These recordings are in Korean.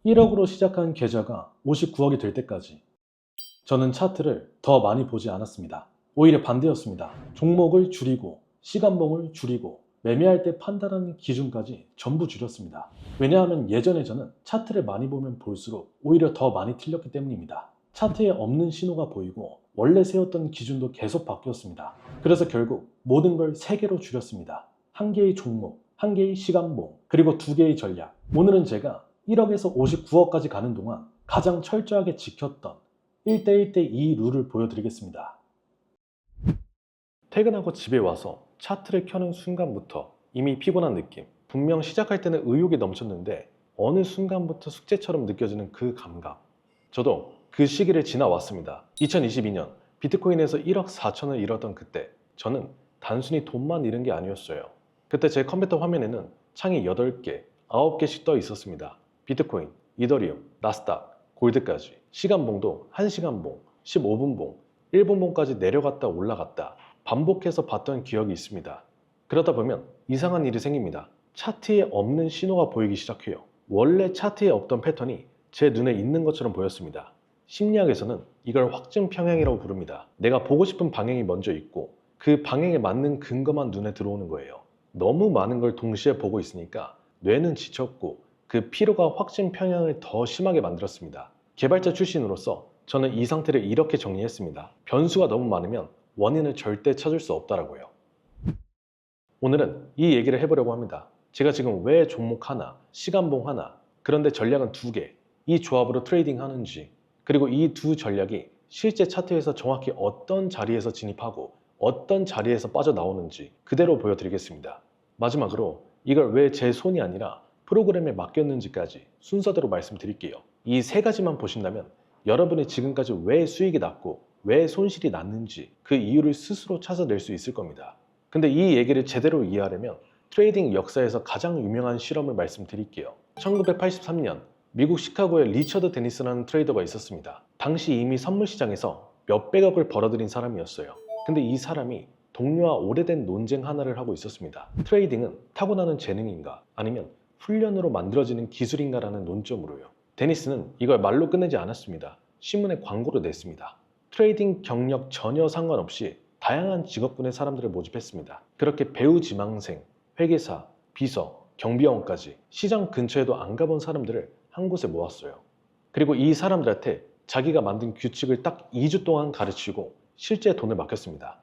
1억으로 시작한 계좌가 59억이 될 때까지 저는 차트를 더 많이 보지 않았습니다. 오히려 반대였습니다. 종목을 줄이고 시간봉을 줄이고 매매할 때 판단하는 기준까지 전부 줄였습니다. 왜냐하면 예전에 저는 차트를 많이 보면 볼수록 오히려 더 많이 틀렸기 때문입니다. 차트에 없는 신호가 보이고 원래 세웠던 기준도 계속 바뀌었습니다. 그래서 결국 모든 걸 3개로 줄였습니다. 한 개의 종목, 한 개의 시간봉, 그리고 2개의 전략. 오늘은 제가 1억에서 59억까지 가는 동안 가장 철저하게 지켰던 1대1대2 룰을 보여드리겠습니다. 퇴근하고 집에 와서 차트를 켜는 순간부터 이미 피곤한 느낌. 분명 시작할 때는 의욕이 넘쳤는데 어느 순간부터 숙제처럼 느껴지는 그 감각. 저도 그 시기를 지나왔습니다. 2022년 비트코인에서 1억 4천을 잃었던 그때 저는 단순히 돈만 잃은 게 아니었어요. 그때 제 컴퓨터 화면에는 창이 8개, 9개씩 떠 있었습니다. 비트코인, 이더리움, 나스닥, 골드까지. 시간봉도 1시간봉, 15분봉, 1분봉까지 내려갔다 올라갔다 반복해서 봤던 기억이 있습니다. 그러다 보면 이상한 일이 생깁니다. 차트에 없는 신호가 보이기 시작해요. 원래 차트에 없던 패턴이 제 눈에 있는 것처럼 보였습니다. 심리학에서는 이걸 확증 평행이라고 부릅니다. 내가 보고 싶은 방향이 먼저 있고 그 방향에 맞는 근거만 눈에 들어오는 거예요. 너무 많은 걸 동시에 보고 있으니까 뇌는 지쳤고 그 피로가 확증 평행을 더 심하게 만들었습니다. 개발자 출신으로서 저는 이 상태를 이렇게 정리했습니다. 변수가 너무 많으면 원인을 절대 찾을 수 없다라고요. 오늘은 이 얘기를 해보려고 합니다. 제가 지금 왜 종목 하나, 시간봉 하나, 그런데 전략은 2개, 이 조합으로 트레이딩 하는지, 그리고 이 두 전략이 실제 차트에서 정확히 어떤 자리에서 진입하고 어떤 자리에서 빠져나오는지 그대로 보여드리겠습니다. 마지막으로 이걸 왜 제 손이 아니라 프로그램에 맡겼는지까지 순서대로 말씀드릴게요. 이 3가지만 보신다면 여러분이 지금까지 왜 수익이 났고 왜 손실이 났는지 그 이유를 스스로 찾아낼 수 있을 겁니다. 근데 이 얘기를 제대로 이해하려면 트레이딩 역사에서 가장 유명한 실험을 말씀드릴게요. 1983년 미국 시카고에 리처드 데니스라는 트레이더가 있었습니다. 당시 이미 선물 시장에서 몇백억을 벌어들인 사람이었어요. 근데 이 사람이 동료와 오래된 논쟁 하나를 하고 있었습니다. 트레이딩은 타고나는 재능인가 아니면 훈련으로 만들어지는 기술인가라는 논점으로요. 데니스는 이걸 말로 끝내지 않았습니다. 신문에 광고를 냈습니다. 트레이딩 경력 전혀 상관없이 다양한 직업군의 사람들을 모집했습니다. 그렇게 배우 지망생, 회계사, 비서, 경비원까지 시장 근처에도 안 가본 사람들을 한 곳에 모았어요. 그리고 이 사람들한테 자기가 만든 규칙을 딱 2주 동안 가르치고 실제 돈을 맡겼습니다.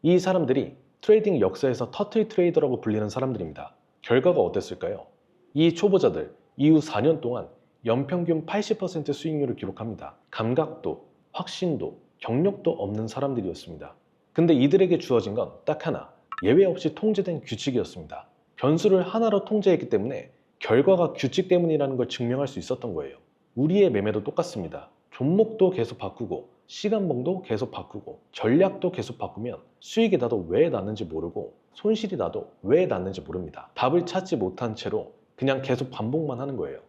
이 사람들이 트레이딩 역사에서 터틀 트레이더라고 불리는 사람들입니다. 결과가 어땠을까요? 이 초보자들 이후 4년 동안 연평균 80% 수익률을 기록합니다. 감각도, 확신도, 경력도 없는 사람들이었습니다. 근데 이들에게 주어진 건 딱 하나, 예외 없이 통제된 규칙이었습니다. 변수를 하나로 통제했기 때문에 결과가 규칙 때문이라는 걸 증명할 수 있었던 거예요. 우리의 매매도 똑같습니다. 종목도 계속 바꾸고 시간봉도 계속 바꾸고 전략도 계속 바꾸면 수익이 나도 왜 났는지 모르고 손실이 나도 왜 났는지 모릅니다. 답을 찾지 못한 채로 그냥 계속 반복만 하는 거예요.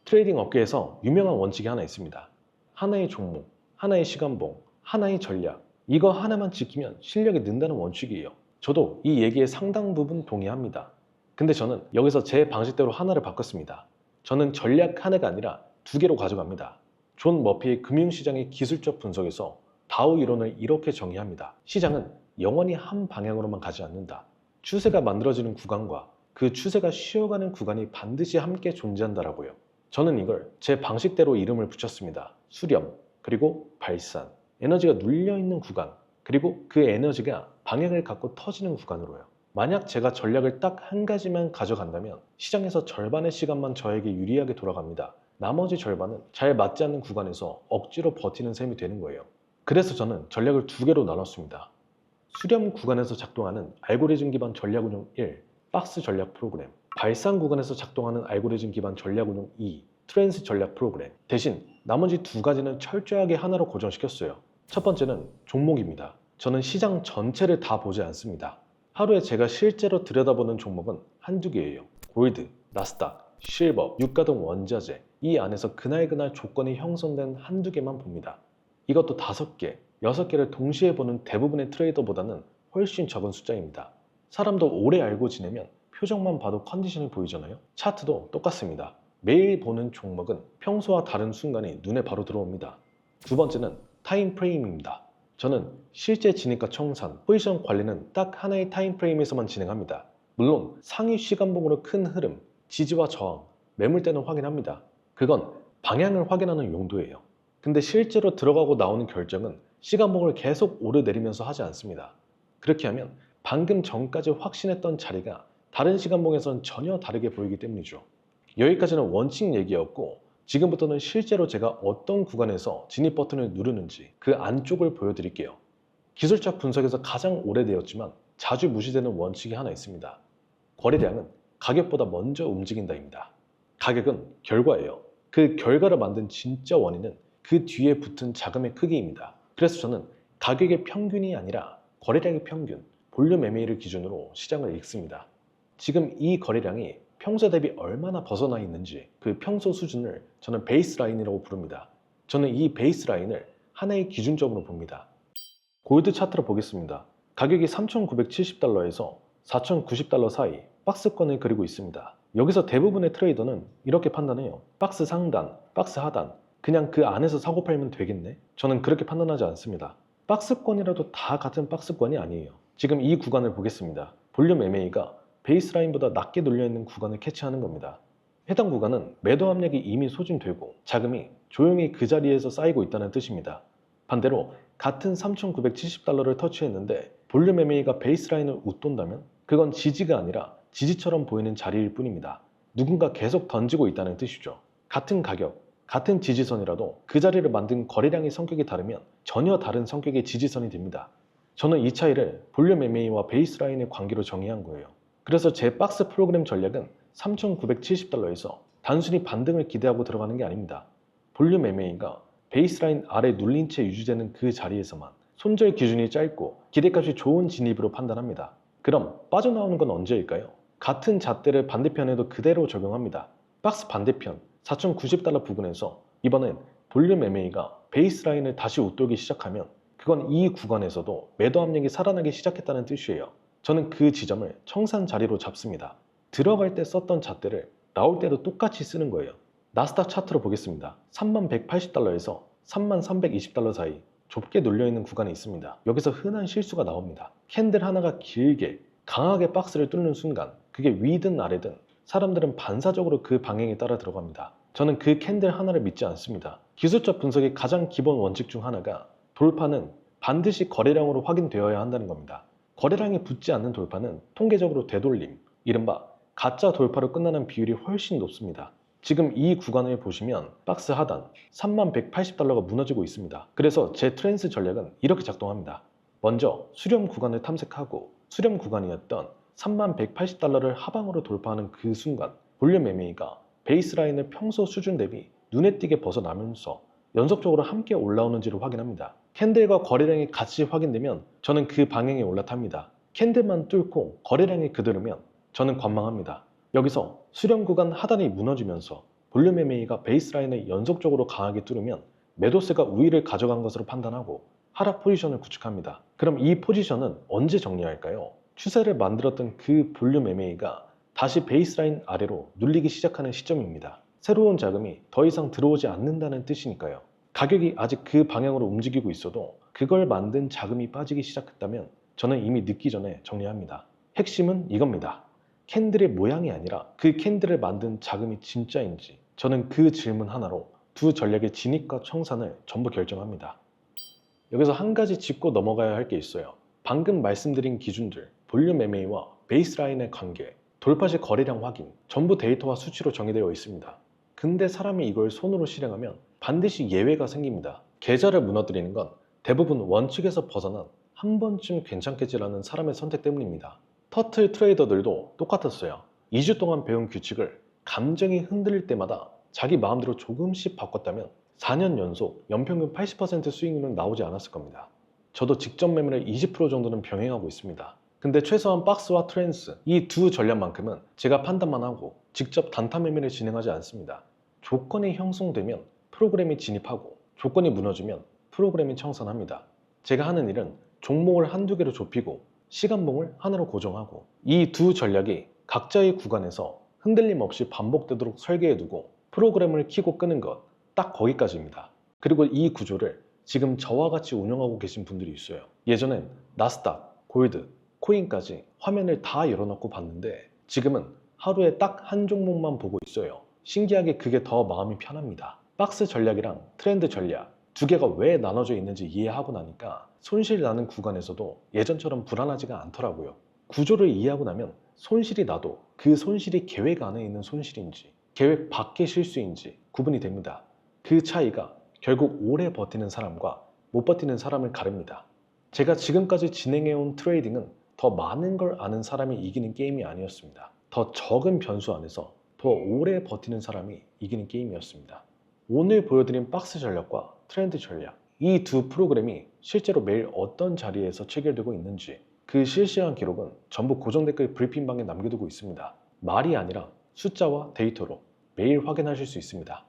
트레이딩 업계에서 유명한 원칙이 하나 있습니다. 하나의 종목, 하나의 시간봉, 하나의 전략, 이거 하나만 지키면 실력이 는다는 원칙이에요. 저도 이 얘기에 상당 부분 동의합니다. 근데 저는 여기서 제 방식대로 하나를 바꿨습니다. 저는 전략 하나가 아니라 2개로 가져갑니다. 존 머피의 금융시장의 기술적 분석에서 다우 이론을 이렇게 정의합니다. 시장은 영원히 한 방향으로만 가지 않는다. 추세가 만들어지는 구간과 그 추세가 쉬어가는 구간이 반드시 함께 존재한다라고요. 저는 이걸 제 방식대로 이름을 붙였습니다. 수렴, 그리고 발산, 에너지가 눌려있는 구간, 그리고 그 에너지가 방향을 갖고 터지는 구간으로요. 만약 제가 전략을 딱 한 가지만 가져간다면 시장에서 절반의 시간만 저에게 유리하게 돌아갑니다. 나머지 절반은 잘 맞지 않는 구간에서 억지로 버티는 셈이 되는 거예요. 그래서 저는 전략을 2개로 나눴습니다. 수렴 구간에서 작동하는 알고리즘 기반 전략 운용 1, 박스 전략 프로그램, 발산 구간에서 작동하는 알고리즘 기반 전략 운용 2, 트랜스 전략 프로그램. 대신 나머지 2가지는 철저하게 하나로 고정시켰어요. 첫 번째는 종목입니다. 저는 시장 전체를 다 보지 않습니다. 하루에 제가 실제로 들여다보는 종목은 한두 개예요. 골드, 나스닥, 실버, 유가동 원자재, 이 안에서 그날그날 조건이 형성된 한두 개만 봅니다. 이것도 5개, 6개를 동시에 보는 대부분의 트레이더보다는 훨씬 적은 숫자입니다. 사람도 오래 알고 지내면 표정만 봐도 컨디션이 보이잖아요. 차트도 똑같습니다. 매일 보는 종목은 평소와 다른 순간이 눈에 바로 들어옵니다. 두 번째는 타임프레임입니다. 저는 실제 진입과 청산, 포지션 관리는 딱 하나의 타임프레임에서만 진행합니다. 물론 상위 시간봉으로 큰 흐름, 지지와 저항, 매물대는 확인합니다. 그건 방향을 확인하는 용도예요. 근데 실제로 들어가고 나오는 결정은 시간봉을 계속 오르내리면서 하지 않습니다. 그렇게 하면 방금 전까지 확신했던 자리가 다른 시간봉에선 전혀 다르게 보이기 때문이죠. 여기까지는 원칙 얘기였고, 지금부터는 실제로 제가 어떤 구간에서 진입 버튼을 누르는지 그 안쪽을 보여드릴게요. 기술적 분석에서 가장 오래되었지만 자주 무시되는 원칙이 하나 있습니다. 거래량은 가격보다 먼저 움직인다입니다. 가격은 결과예요. 그 결과를 만든 진짜 원인은 그 뒤에 붙은 자금의 크기입니다. 그래서 저는 가격의 평균이 아니라 거래량의 평균, 볼륨 MA를 기준으로 시장을 읽습니다. 지금 이 거래량이 평소 대비 얼마나 벗어나 있는지 그 평소 수준을 저는 베이스라인이라고 부릅니다. 저는 이 베이스라인을 하나의 기준점으로 봅니다. 골드 차트로 보겠습니다. 가격이 3,970달러에서 4,090달러 사이 박스권을 그리고 있습니다. 여기서 대부분의 트레이더는 이렇게 판단해요. 박스 상단, 박스 하단, 그냥 그 안에서 사고 팔면 되겠네? 저는 그렇게 판단하지 않습니다. 박스권이라도 다 같은 박스권이 아니에요. 지금 이 구간을 보겠습니다. 볼륨 MA가 베이스라인보다 낮게 눌려있는 구간을 캐치하는 겁니다. 해당 구간은 매도 압력이 이미 소진되고 자금이 조용히 그 자리에서 쌓이고 있다는 뜻입니다. 반대로 같은 3,970달러를 터치했는데 볼륨 MA가 베이스라인을 웃돈다면 그건 지지가 아니라 지지처럼 보이는 자리일 뿐입니다. 누군가 계속 던지고 있다는 뜻이죠. 같은 가격, 같은 지지선이라도 그 자리를 만든 거래량의 성격이 다르면 전혀 다른 성격의 지지선이 됩니다. 저는 이 차이를 볼륨 MA와 베이스라인의 관계로 정의한 거예요. 그래서 제 박스 프로그램 전략은 3,970달러에서 단순히 반등을 기대하고 들어가는 게 아닙니다. 볼륨 MA가 베이스라인 아래 눌린 채 유지되는 그 자리에서만 손절 기준이 짧고 기대값이 좋은 진입으로 판단합니다. 그럼 빠져나오는 건 언제일까요? 같은 잣대를 반대편에도 그대로 적용합니다. 박스 반대편 4,090달러 부근에서 이번엔 볼륨 MA가 베이스라인을 다시 웃돌기 시작하면 그건 이 구간에서도 매도 압력이 살아나기 시작했다는 뜻이에요. 저는 그 지점을 청산 자리로 잡습니다. 들어갈 때 썼던 잣대를 나올 때도 똑같이 쓰는 거예요. 나스닥 차트로 보겠습니다. 3180달러에서 3320달러 사이 좁게 눌려있는 구간이 있습니다. 여기서 흔한 실수가 나옵니다. 캔들 하나가 길게 강하게 박스를 뚫는 순간 그게 위든 아래든 사람들은 반사적으로 그 방향에 따라 들어갑니다. 저는 그 캔들 하나를 믿지 않습니다. 기술적 분석의 가장 기본 원칙 중 하나가 돌파는 반드시 거래량으로 확인되어야 한다는 겁니다. 거래량이 붙지 않는 돌파는 통계적으로 되돌림, 이른바 가짜 돌파로 끝나는 비율이 훨씬 높습니다. 지금 이 구간을 보시면 박스 하단 3180달러가 무너지고 있습니다. 그래서 제 트랜스 전략은 이렇게 작동합니다. 먼저 수렴 구간을 탐색하고 수렴 구간이었던 3180달러를 하방으로 돌파하는 그 순간 볼륨 MA가 베이스라인을 평소 수준 대비 눈에 띄게 벗어나면서 연속적으로 함께 올라오는지를 확인합니다. 캔들과 거래량이 같이 확인되면 저는 그 방향에 올라탑니다. 캔들만 뚫고 거래량이 그대로면 저는 관망합니다. 여기서 수렴 구간 하단이 무너지면서 볼륨 MA가 베이스라인을 연속적으로 강하게 뚫으면 매도세가 우위를 가져간 것으로 판단하고 하락 포지션을 구축합니다. 그럼 이 포지션은 언제 정리할까요? 추세를 만들었던 그 볼륨 MA가 다시 베이스라인 아래로 눌리기 시작하는 시점입니다. 새로운 자금이 더 이상 들어오지 않는다는 뜻이니까요. 가격이 아직 그 방향으로 움직이고 있어도 그걸 만든 자금이 빠지기 시작했다면 저는 이미 늦기 전에 정리합니다. 핵심은 이겁니다. 캔들의 모양이 아니라 그 캔들을 만든 자금이 진짜인지 저는 그 질문 하나로 두 전략의 진입과 청산을 전부 결정합니다. 여기서 한 가지 짚고 넘어가야 할 게 있어요. 방금 말씀드린 기준들, 볼륨 MA와 베이스라인의 관계, 돌파 시 거래량 확인, 전부 데이터와 수치로 정의되어 있습니다. 근데 사람이 이걸 손으로 실행하면 반드시 예외가 생깁니다. 계좌를 무너뜨리는 건 대부분 원칙에서 벗어난 한 번쯤 괜찮겠지라는 사람의 선택 때문입니다. 터틀 트레이더들도 똑같았어요. 2주 동안 배운 규칙을 감정이 흔들릴 때마다 자기 마음대로 조금씩 바꿨다면 4년 연속 연평균 80% 수익률은 나오지 않았을 겁니다. 저도 직접 매매를 20% 정도는 병행하고 있습니다. 근데 최소한 박스와 트랜스 이 두 전략만큼은 제가 판단만 하고 직접 단타 매매를 진행하지 않습니다. 조건이 형성되면 프로그램이 진입하고 조건이 무너지면 프로그램이 청산합니다. 제가 하는 일은 종목을 한두 개로 좁히고 시간봉을 하나로 고정하고 이 두 전략이 각자의 구간에서 흔들림 없이 반복되도록 설계해두고 프로그램을 켜고 끄는 것, 딱 거기까지입니다. 그리고 이 구조를 지금 저와 같이 운영하고 계신 분들이 있어요. 예전엔 나스닥, 골드, 코인까지 화면을 다 열어놓고 봤는데 지금은 하루에 딱 한 종목만 보고 있어요. 신기하게 그게 더 마음이 편합니다. 박스 전략이랑 트렌드 전략 두 개가 왜 나눠져 있는지 이해하고 나니까 손실 나는 구간에서도 예전처럼 불안하지가 않더라고요. 구조를 이해하고 나면 손실이 나도 그 손실이 계획 안에 있는 손실인지 계획 밖의 실수인지 구분이 됩니다. 그 차이가 결국 오래 버티는 사람과 못 버티는 사람을 가릅니다. 제가 지금까지 진행해온 트레이딩은 더 많은 걸 아는 사람이 이기는 게임이 아니었습니다. 더 적은 변수 안에서 더 오래 버티는 사람이 이기는 게임이었습니다. 오늘 보여드린 박스 전략과 트렌드 전략, 이 두 프로그램이 실제로 매일 어떤 자리에서 체결되고 있는지 그 실시간 기록은 전부 고정 댓글 브리핑방에 남겨두고 있습니다. 말이 아니라 숫자와 데이터로 매일 확인하실 수 있습니다.